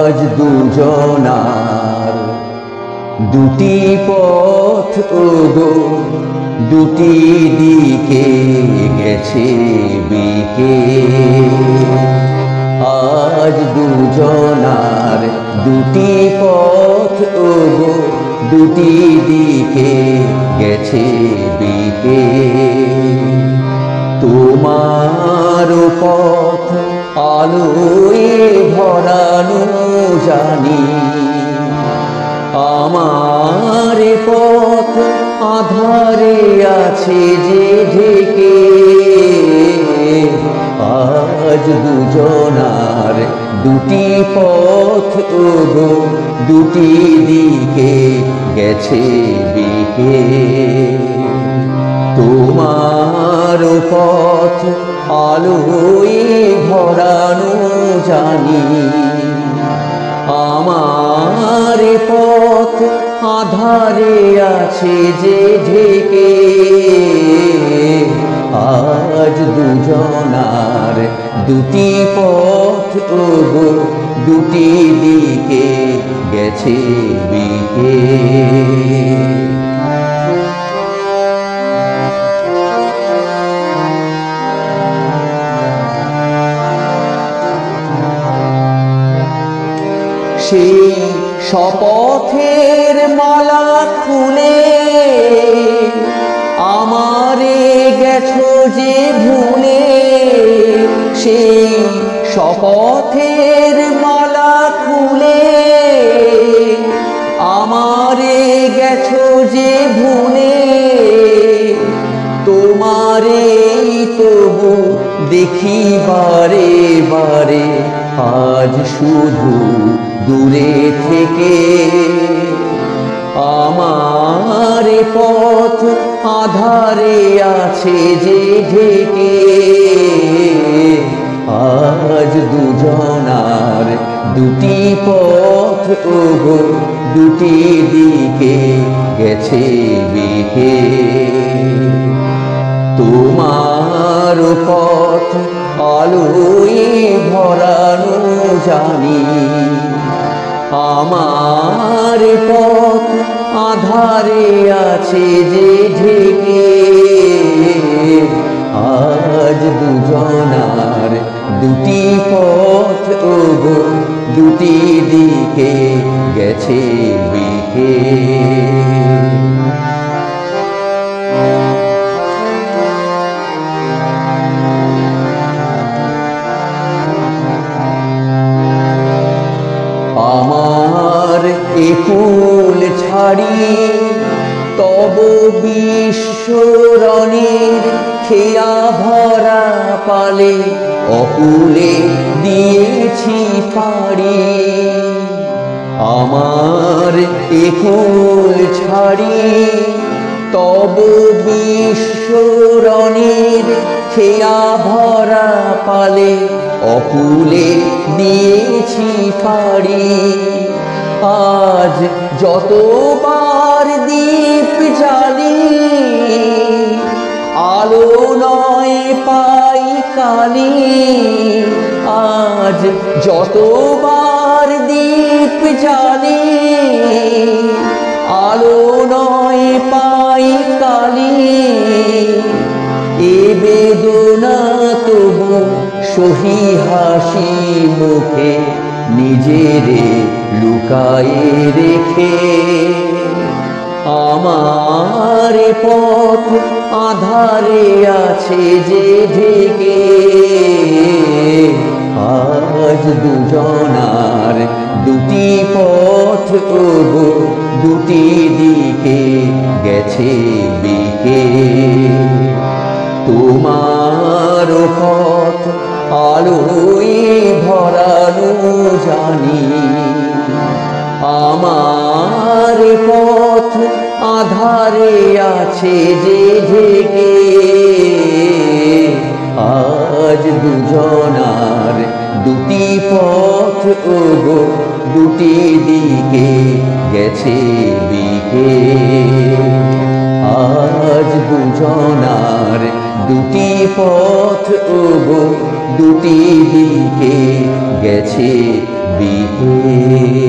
আজ দুজনার দুটি পথ ওগো, দুটি দিকে গেছে বিকে। আজ দুজনার দুটি পথ ওগো, দুটি দিকে গেছে বিকে। তোমার পথ আলোয় ভরানো জানি, আমার পথ আধারে আছে যে ঢেকে। আজ দুজনার দুটি পথ ওগো, দুটি দিকে গেছে বিকে। তোমার পথ আলোয় ভরানো জানি, আমার পথ আধারে আছে যে ঢেকে। আজ দুজনার দুটি পথ ওগো, দুটি দিকে গেছে বিকে। সেই শপথের মালা খুলে আমারে গেছো যে ভুলে। সেই শপথের মালা খুলে আমারে গেছো যে ভুলে। তোমারে তবু দেখি বারে বারে, আজ শুধু দূরে থেকে। আমার পথ আধারে আছে যে ঢেকে। আজ দুজনার দুটি পথ ওগো, দুটি দিকে গেছে বিকে। তোমার পথ আলোয় ভরানো জানি, আমার পথ আধারে আছে যে ঢেকে। আজ দুজনার দুটি পথ ওগো, দুটি দিকে গেছে বিকে। আমার একুল ছাড়ি তব বিশ্বরণের খেয়া ভরা পালে, অকুলে দিয়েছি পাড়ি। আমার একুল ছাড়ি তব বিশ্বরণের খেয়া ভরা পালে, অকুলে দিয়েছি পাড়ি। আজ যতবার দীপ জ্বালি, আলো নয় পাই কালি। আজ যতবার দীপ জ্বালি, আলো নয় পাই কালি। এ বেদনা তবু সহি হাসি মুখে, নিজেরে লুকায়ে রেখে। আমার পথ আধারে আছে যে ঢেকে। আজ দুজনার দুটি পথ ওগো, দুটি দিকে গেছে বিকে। তোমার পথ আলোয় ভরানো জানি, আমার পথ আধারে আছে যে ঢেকে। আজ দুজনার দুটি পথ ওগো, দুটি দিকে গেছে বিকে। আজ দুজনার দুটি পথ ওগো, দুটি দিকে গেছে বিহে